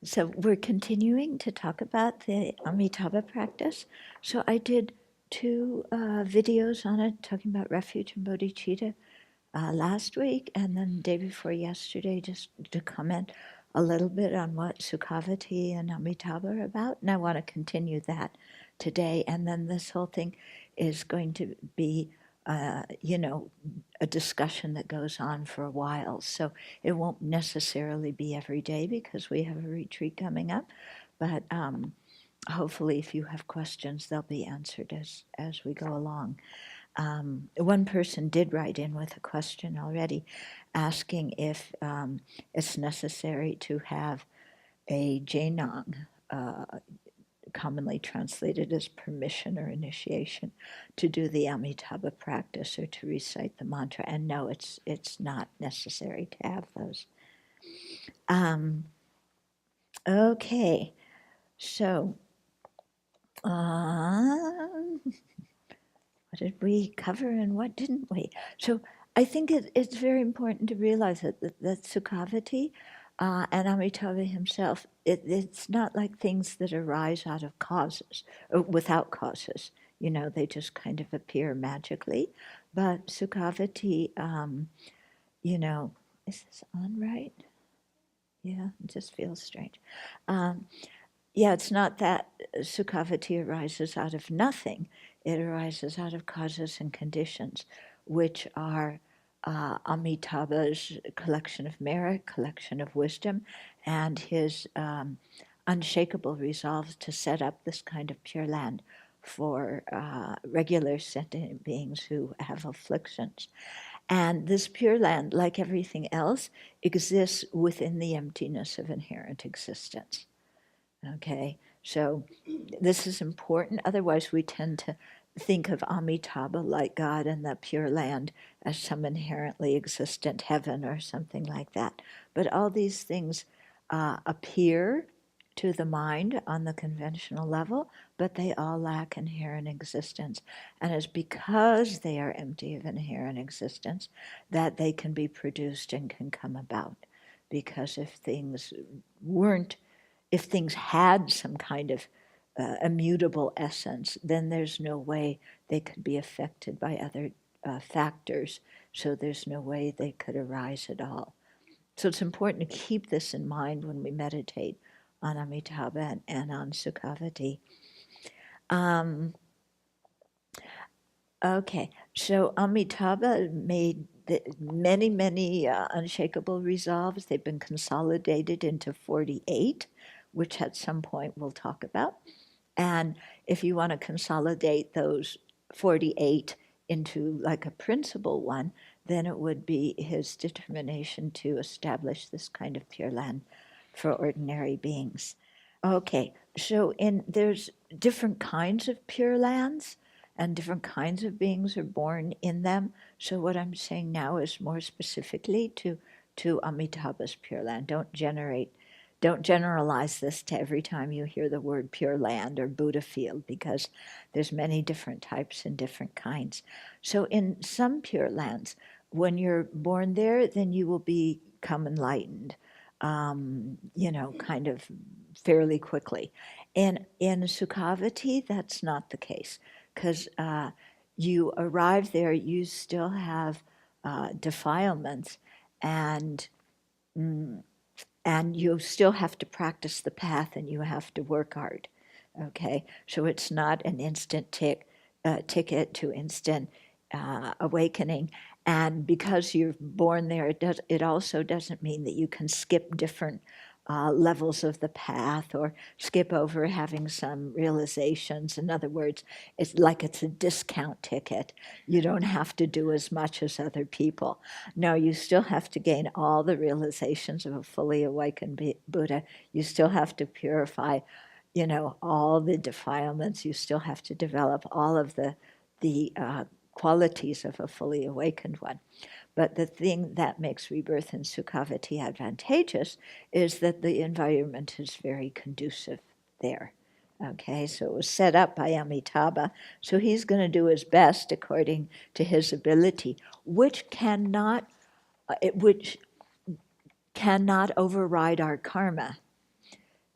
So we're continuing to talk about the Amitabha practice. So I did two videos on it, talking about refuge and bodhicitta last week, and then the day before yesterday, just to comment a little bit on what Sukhavati and Amitabha are about. And I want to continue that today. And then this whole thing is going to be, a discussion that goes on for a while. So it won't necessarily be every day because we have a retreat coming up. But hopefully, if you have questions, they'll be answered as we go along. One person did write in with a question already, asking if it's necessary to have a Jainang, commonly translated as permission or initiation, to do the Amitabha practice or to recite the mantra. And no, it's not necessary to have those. Okay, so what did we cover and what didn't we? So I think it's very important to realize that Sukhavati and Amitabha himself, it's not like things that arise out of causes, or without causes. They just kind of appear magically. But Sukhavati, is this on right? Yeah, it just feels strange. Yeah, it's not that Sukhavati arises out of nothing. It arises out of causes and conditions, which are Amitabha's collection of merit, collection of wisdom, and his unshakable resolve to set up this kind of pure land for regular sentient beings who have afflictions. And this pure land, like everything else, exists within the emptiness of inherent existence. Okay, so this is important. Otherwise, we tend to think of Amitabha like God and the Pure Land as some inherently existent heaven or something like that. But all these things appear to the mind on the conventional level, but they all lack inherent existence. And it's because they are empty of inherent existence that they can be produced and can come about. Because if things had some kind of immutable essence, then there's no way they could be affected by other factors. So there's no way they could arise at all. So it's important to keep this in mind when we meditate on Amitabha and on Sukhavati. Okay, so Amitabha made many unshakable resolves. They've been consolidated into 48, which at some point we'll talk about. And if you want to consolidate those 48 into like a principal one, then it would be his determination to establish this kind of pure land for ordinary beings. Okay, so there's different kinds of pure lands and different kinds of beings are born in them. So what I'm saying now is more specifically to Amitabha's pure land. Don't generalize this to every time you hear the word pure land or Buddha field, because there's many different types and different kinds. So in some pure lands, when you're born there, then you will become enlightened, kind of fairly quickly. In Sukhavati, that's not the case, because you arrive there, you still have defilements, and you still have to practice the path, and you have to work hard. Okay, so it's not an instant ticket to instant awakening. And because you're born there, it also doesn't mean that you can skip different levels of the path or skip over having some realizations. In other words, it's like it's a discount ticket. You don't have to do as much as other people. No, you still have to gain all the realizations of a fully awakened Buddha. You still have to purify, all the defilements. You still have to develop all of the qualities of a fully awakened one. But the thing that makes Rebirth and Sukhavati advantageous is that the environment is very conducive there. Okay, so it was set up by Amitabha, so he's going to do his best according to his ability, which cannot override our karma.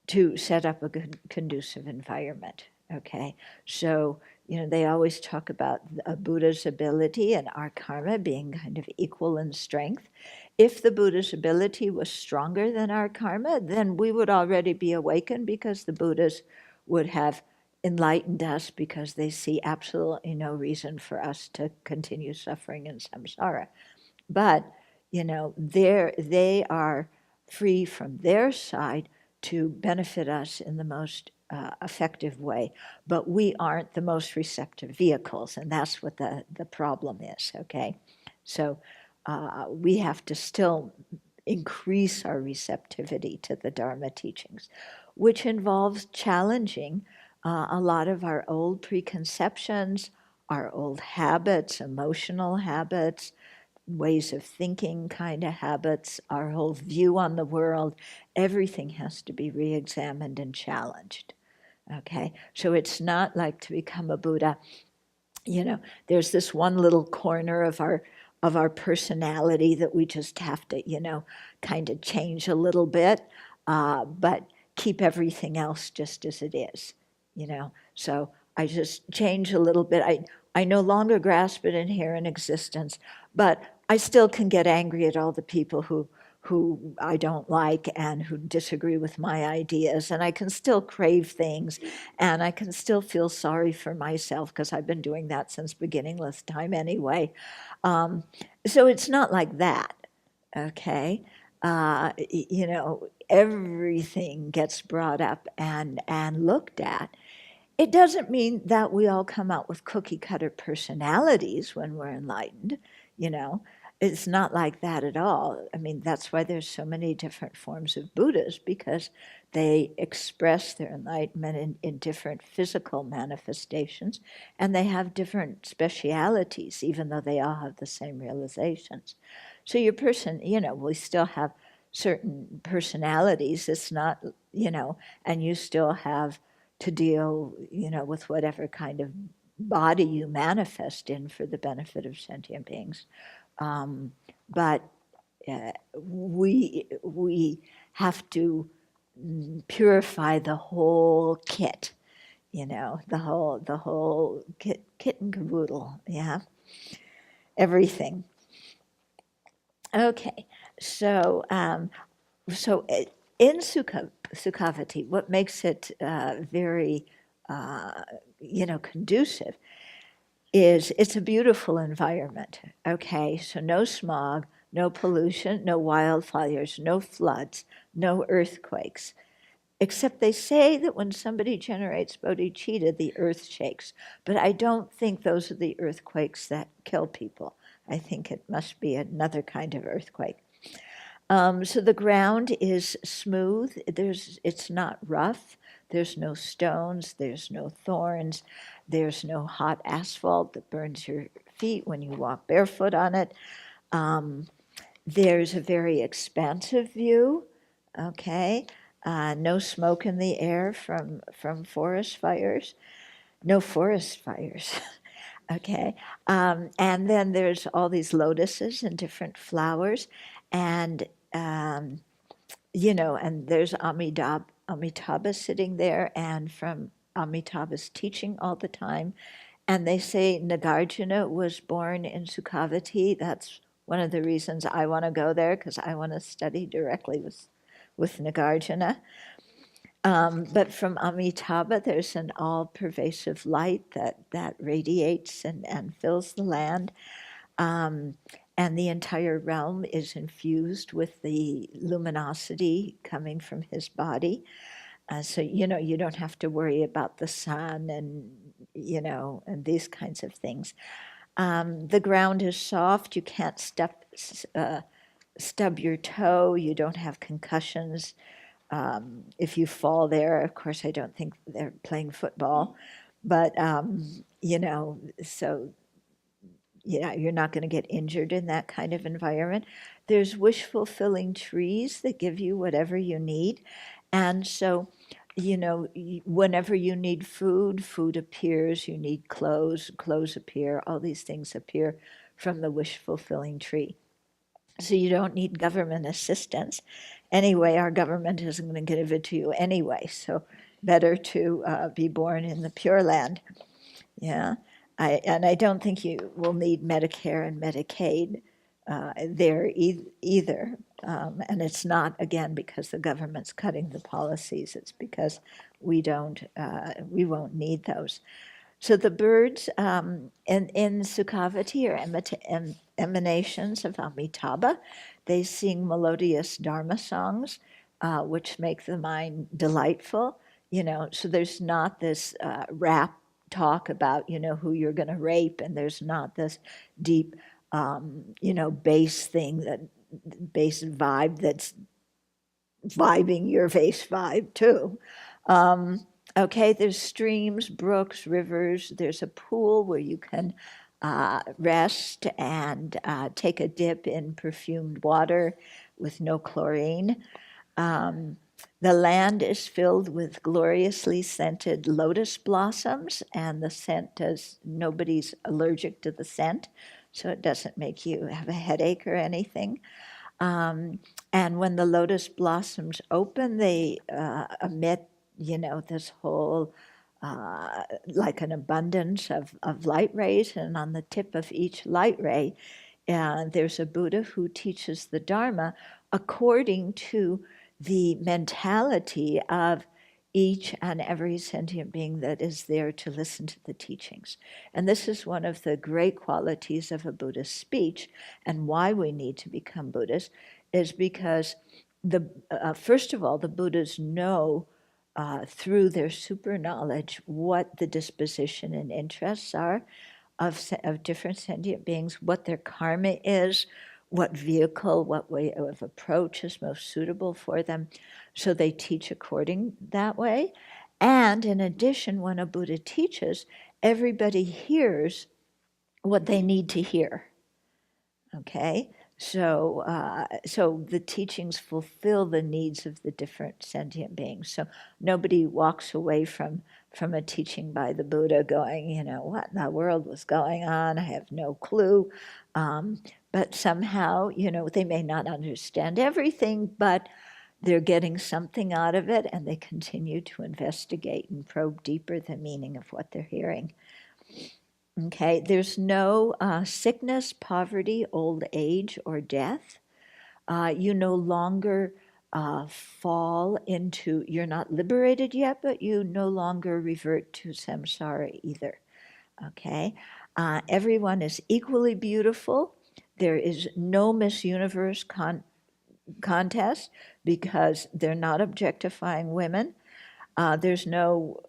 to set up a good conducive environment. Okay, so they always talk about a Buddha's ability and our karma being kind of equal in strength. If the Buddha's ability was stronger than our karma, then we would already be awakened, because the Buddhas would have enlightened us, because they see absolutely no reason for us to continue suffering in samsara. But they are free from their side to benefit us in the most effective way, but we aren't the most receptive vehicles, and that's what the problem is. Okay, so we have to still increase our receptivity to the Dharma teachings, which involves challenging a lot of our old preconceptions, our old habits, emotional habits, ways of thinking kind of habits, our whole view on the world. Everything has to be re-examined and challenged. Okay, so it's not like to become a Buddha, there's this one little corner of our personality that we just have to, kind of change a little bit, but keep everything else just as it is, So I just change a little bit. I no longer grasp an inherent existence, but I still can get angry at all the people who I don't like and who disagree with my ideas, and I can still crave things, and I can still feel sorry for myself, because I've been doing that since beginningless time anyway. So it's not like that, okay? Everything gets brought up and looked at. It doesn't mean that we all come out with cookie cutter personalities when we're enlightened, you know. It's not like that at all. I mean, that's why there's so many different forms of Buddhas, because they express their enlightenment in different physical manifestations, and they have different specialities, even though they all have the same realizations. So your person, we still have certain personalities. It's not, and you still have to deal, with whatever kind of body you manifest in for the benefit of sentient beings. But we have to purify the whole kit, the whole kit and caboodle, yeah, everything. Okay, so in Sukhavati, what makes it very, conducive is it's a beautiful environment. Okay, so no smog, no pollution, no wildfires, no floods, no earthquakes. Except they say that when somebody generates bodhicitta, the earth shakes. But I don't think those are the earthquakes that kill people. I think it must be another kind of earthquake. So the ground is smooth. It's not rough. There's no stones. There's no thorns. There's no hot asphalt that burns your feet when you walk barefoot on it. There's a very expansive view. Okay, no smoke in the air from forest fires. No forest fires. Okay, and then there's all these lotuses and different flowers, and and there's Amitabha sitting there, and from Amitabha's teaching all the time. And they say Nagarjuna was born in Sukhavati. That's one of the reasons I want to go there, because I want to study directly with Nagarjuna. But from Amitabha, there's an all-pervasive light that radiates and fills the land. And the entire realm is infused with the luminosity coming from his body. So, you don't have to worry about the sun and these kinds of things. The ground is soft. You can't stub your toe. You don't have concussions. If you fall there, of course, I don't think they're playing football, but, so you're not going to get injured in that kind of environment. There's wish-fulfilling trees that give you whatever you need. And so, whenever you need food, food appears. You need clothes, clothes appear. All these things appear from the wish-fulfilling tree. So you don't need government assistance. Anyway, our government isn't going to give it to you anyway. So better to be born in the Pure Land. Yeah. And I don't think you will need Medicare and Medicaid there either. And it's not, again, because the government's cutting the policies. It's because we won't need those. So the birds in Sukhavati are emanations of Amitabha. They sing melodious Dharma songs, which make the mind delightful. So there's not this rap talk about, who you're going to rape, and there's not this deep, bass thing, that bass vibe that's vibing your bass vibe too. Okay, there's streams, brooks, rivers. There's a pool where you can rest and take a dip in perfumed water with no chlorine. The land is filled with gloriously scented lotus blossoms, and the scent does, nobody's allergic to the scent, so it doesn't make you have a headache or anything. And when the lotus blossoms open, they emit, this whole, like an abundance of light rays. And on the tip of each light ray, there's a Buddha who teaches the Dharma according to the mentality of each and every sentient being that is there to listen to the teachings. And this is one of the great qualities of a Buddhist speech, and why we need to become Buddhists, is because first of all, the Buddhas know through their super knowledge what the disposition and interests are of different sentient beings, what their karma is, what vehicle, what way of approach is most suitable for them. So they teach according that way. And in addition, when a Buddha teaches, everybody hears what they need to hear. Okay? So the teachings fulfill the needs of the different sentient beings. So nobody walks away from a teaching by the Buddha going, what in the world was going on? I have no clue. But somehow, they may not understand everything, but they're getting something out of it, and they continue to investigate and probe deeper the meaning of what they're hearing. Okay, there's no sickness, poverty, old age, or death. You no longer fall into, you're not liberated yet, but you no longer revert to samsara either. Okay, everyone is equally beautiful. There is no Miss Universe contest because they're not objectifying women. There's no,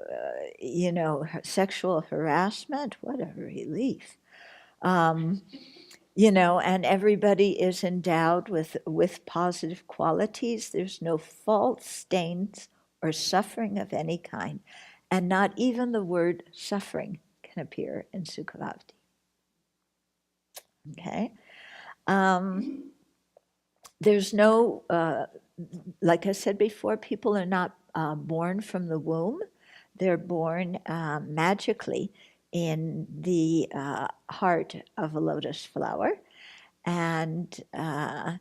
sexual harassment. What a relief. And everybody is endowed with positive qualities. There's no faults, stains, or suffering of any kind. And not even the word suffering can appear in Sukhavati. Okay? There's no, like I said before, people are not born from the womb. They're born magically in the heart of a lotus flower. And, like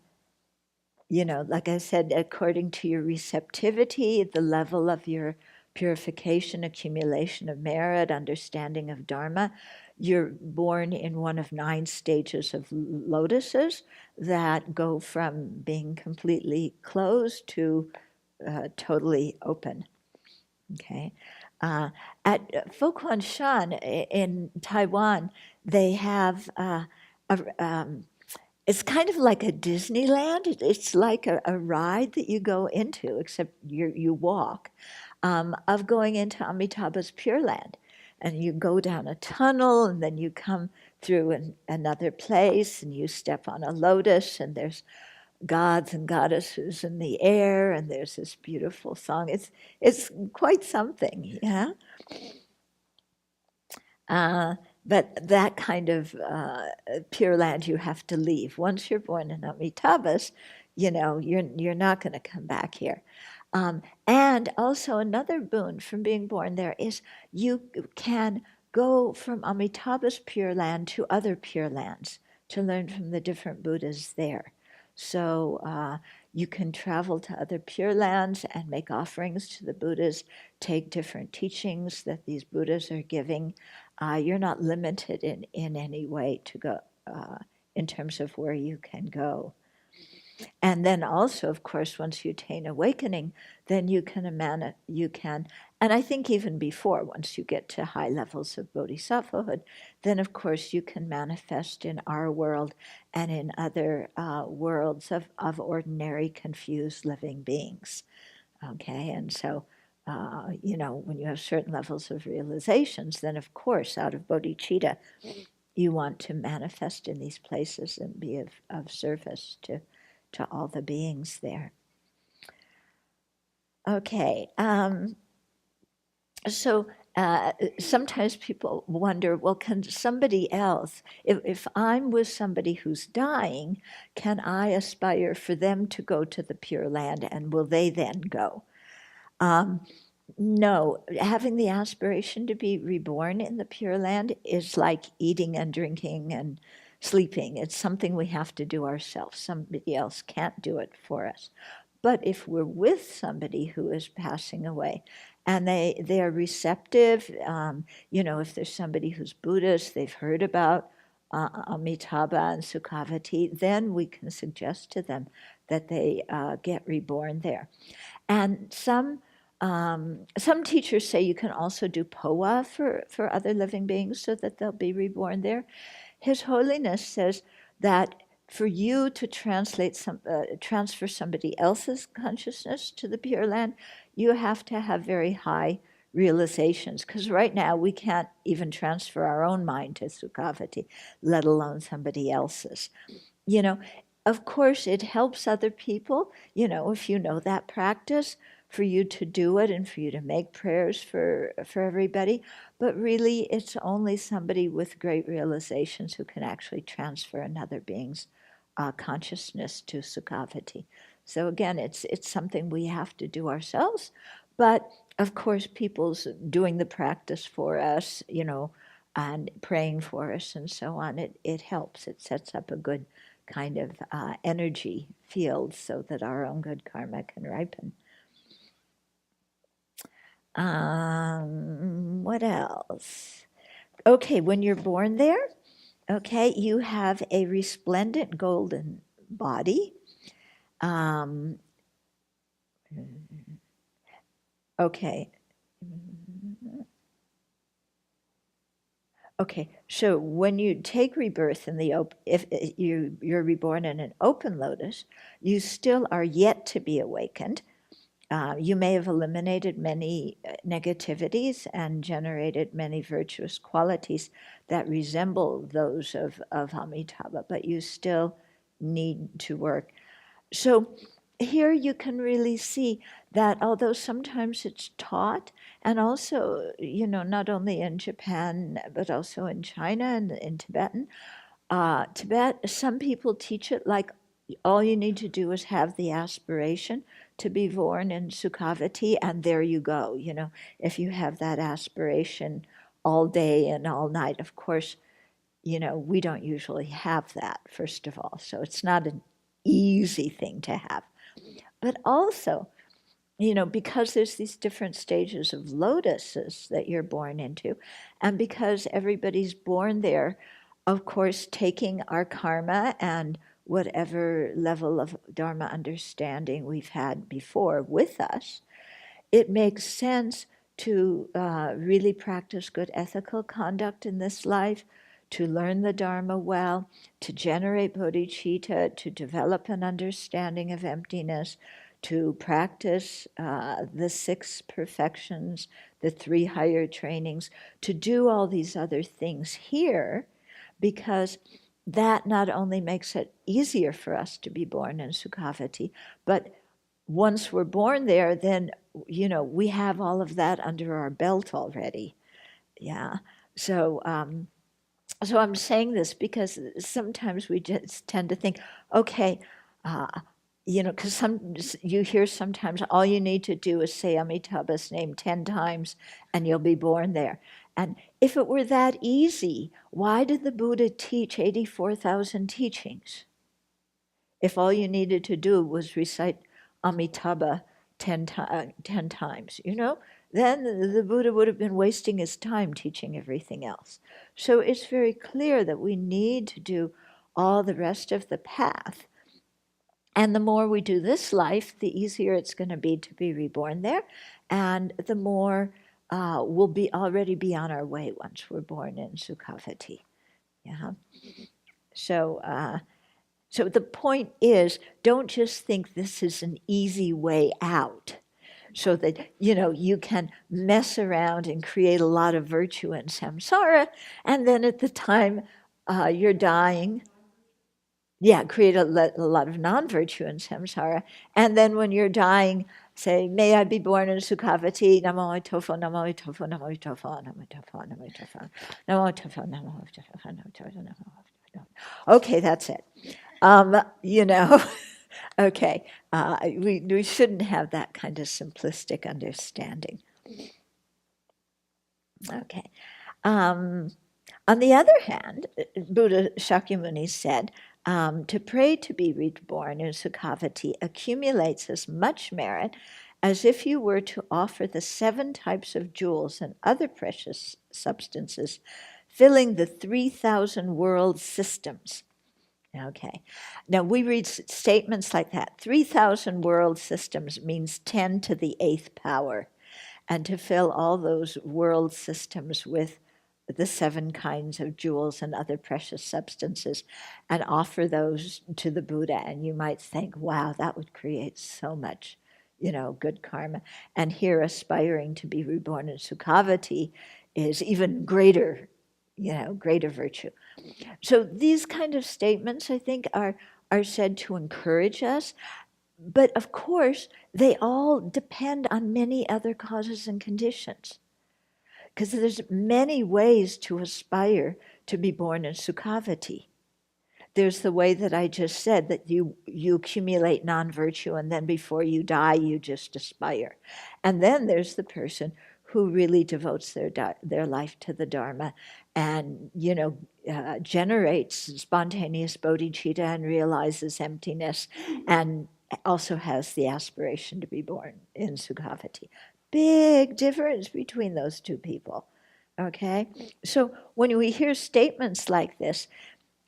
I said, according to your receptivity, the level of your purification, accumulation of merit, understanding of Dharma, you're born in one of 9 stages of lotuses that go from being completely closed to totally open. Okay. At Fo Shan in Taiwan, they have it's kind of like a Disneyland. It's like a ride that you go into, except you walk, of going into Amitabha's Pure Land. And you go down a tunnel, and then you come through another place, and you step on a lotus, and there's gods and goddesses in the air, and there's this beautiful song. It's quite something, yeah. But that kind of Pure Land you have to leave. Once you're born in Amitabha's, you're not going to come back here. And also another boon from being born there is you can go from Amitabha's Pure Land to other Pure Lands to learn from the different Buddhas there. So you can travel to other Pure Lands and make offerings to the Buddhas, take different teachings that these Buddhas are giving. You're not limited in any way to go in terms of where you can go. And then also, of course, once you attain awakening, then you can, and I think even before, once you get to high levels of bodhisattvahood, then of course you can manifest in our world and in other worlds of ordinary, confused living beings. Okay, and so, when you have certain levels of realizations, then of course, out of bodhicitta, you want to manifest in these places and be of service to all the beings there. Okay, so sometimes people wonder, well, can somebody else, if I'm with somebody who's dying, can I aspire for them to go to the Pure Land, and will they then go? No, having the aspiration to be reborn in the Pure Land is like eating and drinking and sleeping. It's something we have to do ourselves. Somebody else can't do it for us. But if we're with somebody who is passing away and they are receptive, if there's somebody who's Buddhist, they've heard about Amitabha and Sukhavati, then we can suggest to them that they get reborn there. And some teachers say you can also do poa for other living beings so that they'll be reborn there. His Holiness says that for you to transfer somebody else's consciousness to the Pure Land, you have to have very high realizations, because right now we can't even transfer our own mind to Sukhavati, let alone somebody else's. Of course, it helps other people, if you know that practice, for you to do it and for you to make prayers for everybody. But really, it's only somebody with great realizations who can actually transfer another being's consciousness to Sukhavati. So again, it's something we have to do ourselves. But of course, people's doing the practice for us, and praying for us and so on, it helps. It sets up a good kind of energy field so that our own good karma can ripen. What else? Okay, when you're born there, okay, you have a resplendent golden body. Okay. Okay, so when you take rebirth in if you're reborn in an open lotus, you still are yet to be awakened. You may have eliminated many negativities and generated many virtuous qualities that resemble those of Amitabha, but you still need to work. So here you can really see that although sometimes it's taught, and also, not only in Japan, but also in China and in Tibetan, some people teach it like all you need to do is have the aspiration to be born in Sukhavati, and there you go. If you have that aspiration all day and all night, of course, we don't usually have that, first of all. So it's not an easy thing to have. But also, because there's these different stages of lotuses that you're born into, and because everybody's born there, of course, taking our karma and whatever level of Dharma understanding we've had before with us, it makes sense to really practice good ethical conduct in this life, to learn the Dharma well, to generate bodhicitta, to develop an understanding of emptiness, to practice the 6 perfections, the 3 higher trainings, to do all these other things here, because that not only makes it easier for us to be born in Sukhavati, but once we're born there, then, we have all of that under our belt already. Yeah. So, so I'm saying this because sometimes we just tend to think, okay, because you hear sometimes all you need to do is say Amitabha's name 10 times and you'll be born there. And if it were that easy, why did the Buddha teach 84,000 teachings? if all you needed to do was recite Amitabha 10 times, then the Buddha would have been wasting his time teaching everything else. So it's very clear that we need to do all the rest of the path. And the more we do this life, the easier it's going to be reborn there. And the more we'll already be on our way once we're born in Sukhavati. Yeah. So the point is, don't just think this is an easy way out, so that you can mess around and create a lot of virtue in samsara, and then at the time you're dying, create a lot of non-virtue in samsara, and then when you're dying, say, may I be born in Sukhavati, namo tofo, namo tofo, namo tofo, namo tofo, namo tofo, namo tofo, namo tofo, namo tofo, namo tofo. Okay, that's it. Okay, we shouldn't have that kind of simplistic understanding. Okay. On the other hand, Buddha Shakyamuni said, to pray to be reborn in Sukhavati accumulates as much merit as if you were to offer the 7 types of jewels and other precious substances filling the 3,000 world systems. Okay. Now we read statements like that. 3,000 world systems means 10 to the 8th power. And to fill all those world systems with the 7 kinds of jewels and other precious substances and offer those to the Buddha. And you might think, wow, that would create so much, good karma. And here aspiring to be reborn in Sukhavati is even greater, greater virtue. So these kind of statements, I think, are said to encourage us. But of course, they all depend on many other causes and conditions. Because there's many ways to aspire to be born in Sukhavati. There's the way that I just said, that you accumulate non-virtue and then before you die, you just aspire. And then there's the person who really devotes their life to the Dharma and, generates spontaneous bodhicitta and realizes emptiness and also has the aspiration to be born in Sukhavati. Big difference between those two people, okay? So when we hear statements like this,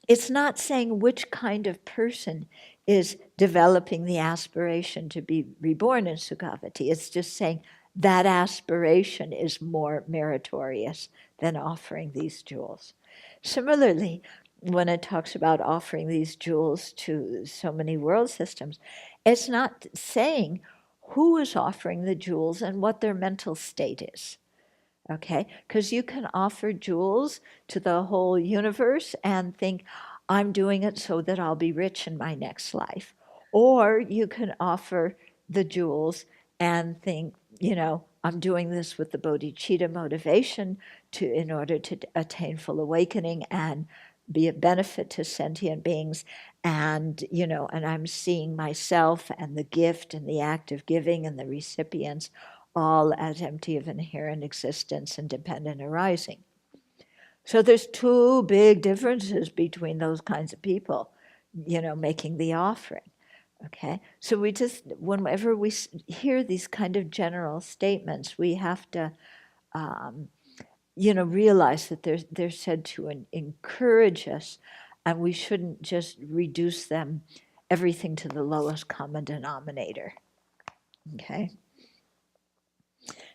it's not saying which kind of person is developing the aspiration to be reborn in Sukhavati. It's just saying that aspiration is more meritorious than offering these jewels. Similarly, when it talks about offering these jewels to so many world systems, it's not saying who is offering the jewels and what their mental state is. Okay? Because you can offer jewels to the whole universe and think, I'm doing it so that I'll be rich in my next life. Or you can offer the jewels and think, I'm doing this with the bodhicitta motivation in order to attain full awakening and be a benefit to sentient beings. And, and I'm seeing myself and the gift and the act of giving and the recipients all as empty of inherent existence and dependent arising. So there's 2 big differences between those kinds of people, making the offering. Okay, so whenever we hear these kind of general statements, we have to, realize that they're said to encourage us, and we shouldn't just reduce them, everything to the lowest common denominator. Okay.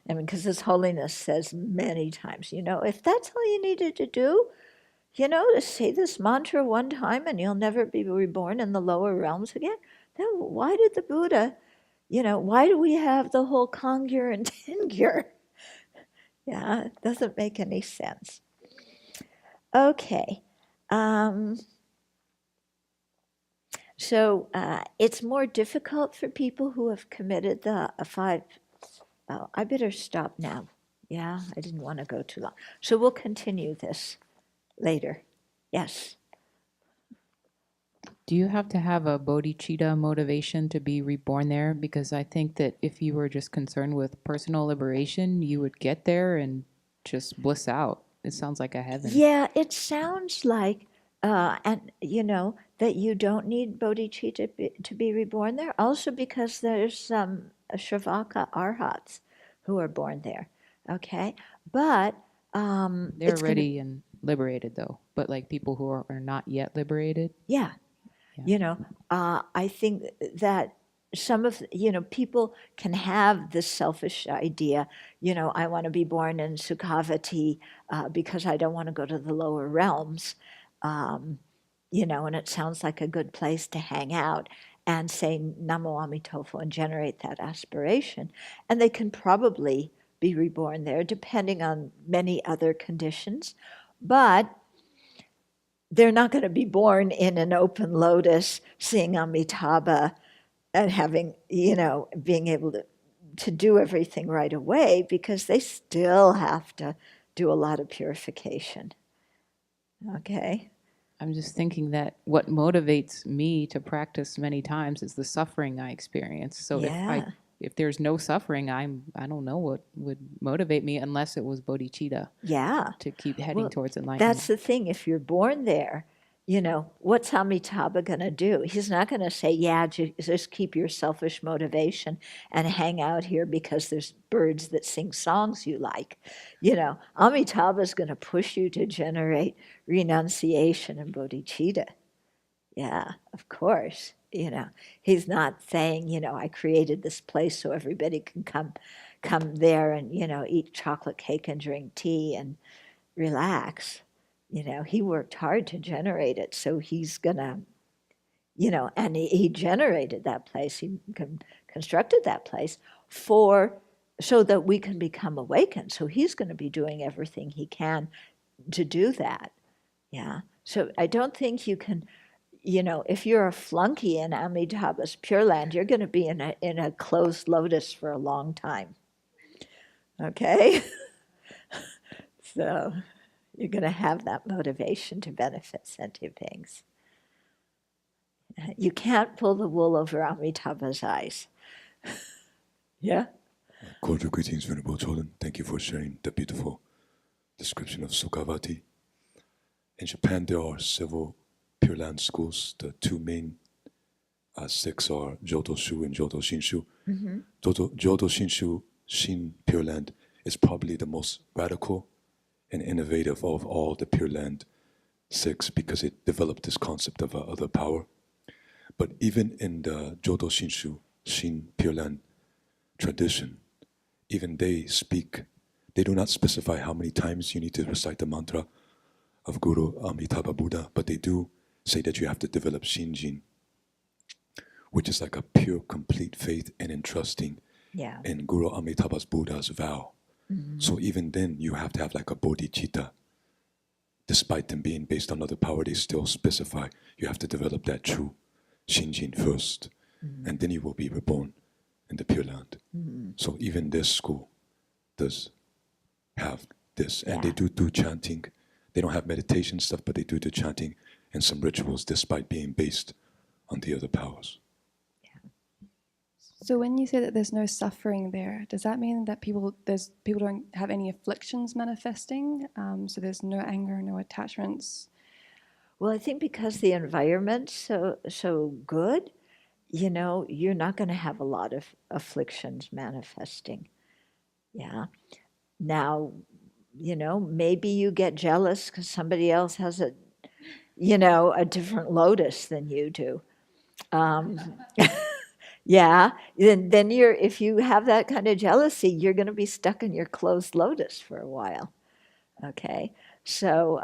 I mean, because His Holiness says many times, if that's all you needed to do, to say this mantra one time and you'll never be reborn in the lower realms again, then why did the Buddha, why do we have the whole Kangyur and Tengyur? Yeah, it doesn't make any sense. Okay. So it's more difficult for people who have committed the 5. Oh, I better stop now. Yeah, I didn't want to go too long. So we'll continue this later. Yes. Do you have to have a bodhicitta motivation to be reborn there? Because I think that if you were just concerned with personal liberation, you would get there and just bliss out. It sounds like a heaven. Yeah, it sounds like, and that you don't need bodhicitta to be reborn there. Also because there's some Shravaka arhats who are born there. Okay, but They're it's going to, ready and liberated though, but like people who are not yet liberated. yeah, Yeah. you know, I think that some of, people can have this selfish idea, I want to be born in Sukhavati because I don't want to go to the lower realms, um, and it sounds like a good place to hang out and say Namo Amitabha and generate that aspiration. And they can probably be reborn there depending on many other conditions. But they're not going to be born in an open lotus seeing Amitabha and having, being able to do everything right away because they still have to do a lot of purification. Okay? I'm just thinking that what motivates me to practice many times is the suffering I experience. So Yeah. if there's no suffering, I don't know what would motivate me unless it was bodhicitta Yeah. to keep heading Well, towards enlightenment. that's the thing. If you're born there, what's Amitabha going to do? He's not going to say, yeah, just keep your selfish motivation and hang out here because there's birds that sing songs you like. Amitabha is going to push you to generate renunciation and bodhicitta. Yeah, of course. He's not saying, I created this place so everybody can come there and, eat chocolate cake and drink tea and relax. He worked hard to generate it, so he's gonna, and he generated that place. He constructed that place so that we can become awakened. So he's going to be doing everything he can to do that. Yeah. So I don't think you can, if you're a flunky in Amitabha's Pure Land, you're going to be in a closed lotus for a long time. Okay. So you're going to have that motivation to benefit sentient beings. You can't pull the wool over Amitabha's eyes. Yeah? Cordial greetings, Venerable Cholan. Thank you for sharing the beautiful description of Sukhavati. In Japan, there are several Pure Land schools. The two main six are Jodo Shu and Jodo Shinshu. Mm-hmm. Jodo Shinshu Shin Pure Land is probably the most radical and innovative of all the Pure Land six because it developed this concept of other power. But even in the Jodo Shinshu Shin Pure Land tradition, even they do not specify how many times you need to recite the mantra of Guru Amitabha Buddha, but they do say that you have to develop Shinjin, which is like a pure, complete faith and entrusting in Guru Amitabha's Buddha's vow. Mm-hmm. So even then, you have to have like a bodhicitta. Despite them being based on other power, they still specify you have to develop that true Shinjin first, and then you will be reborn in the Pure Land. Mm-hmm. So even this school does have this, and they do chanting. They don't have meditation stuff, but they do chanting and some rituals despite being based on the other powers. So when you say that there's no suffering there, does that mean that people don't have any afflictions manifesting? So there's no anger, no attachments? Well, I think because the environment's so good, you're not going to have a lot of afflictions manifesting. Yeah. Now, maybe you get jealous because somebody else has a different lotus than you do. Yeah, then if you have that kind of jealousy, you're going to be stuck in your closed lotus for a while. Okay, so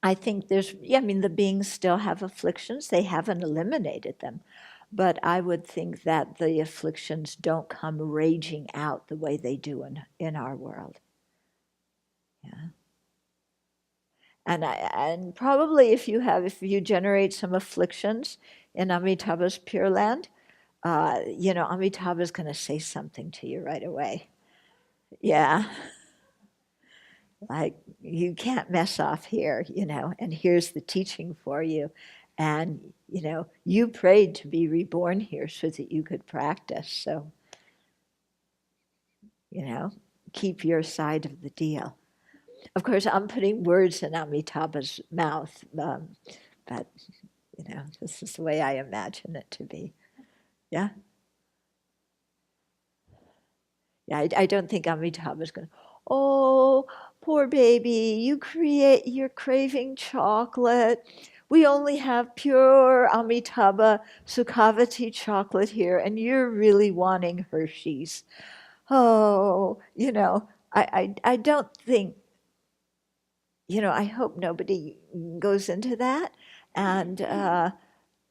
I think the beings still have afflictions. They haven't eliminated them. But I would think that the afflictions don't come raging out the way they do in our world. Yeah. And probably if you generate some afflictions in Amitabha's Pure Land, Amitabha's going to say something to you right away. Yeah. Like, you can't mess off here, and here's the teaching for you. And, you prayed to be reborn here so that you could practice. So, keep your side of the deal. Of course, I'm putting words in Amitabha's mouth, but This is the way I imagine it to be. Yeah? Yeah, I don't think Amitabha is going to, oh, poor baby, you're craving chocolate. We only have pure Amitabha Sukhavati chocolate here, and you're really wanting Hershey's. Oh, I don't think, I hope nobody goes into that. And, and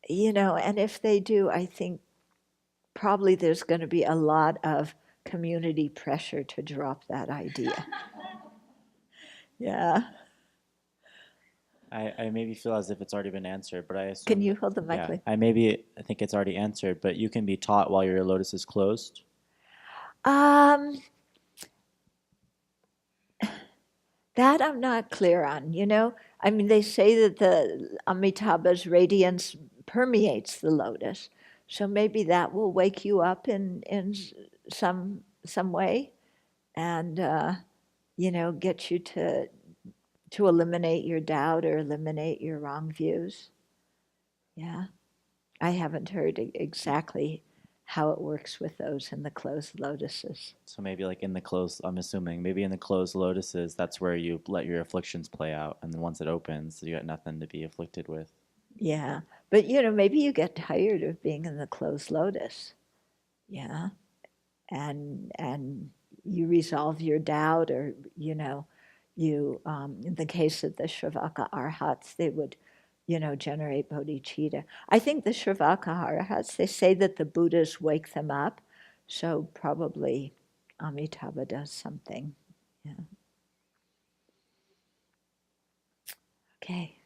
if they do, I think probably there's going to be a lot of community pressure to drop that idea. Yeah. I maybe feel as if it's already been answered, but I assume. Can you hold the mic, Yeah, please? I think it's already answered, but you can be taught while your lotus is closed. That I'm not clear on, I mean, they say that the Amitabha's radiance permeates the lotus. So maybe that will wake you up in some way and, get you to eliminate your doubt or eliminate your wrong views. Yeah. I haven't heard exactly how it works with those in the closed lotuses. So maybe like in the closed, I'm assuming, maybe in the closed lotuses, that's where you let your afflictions play out. And then once it opens, you got nothing to be afflicted with. Yeah. But, maybe you get tired of being in the closed lotus. Yeah. And you resolve your doubt, or, you, in the case of the Shravaka Arhats, they would, generate bodhicitta. I think the Shravaka Arhats, they say that the Buddhas wake them up. So probably Amitabha does something. Yeah. Okay.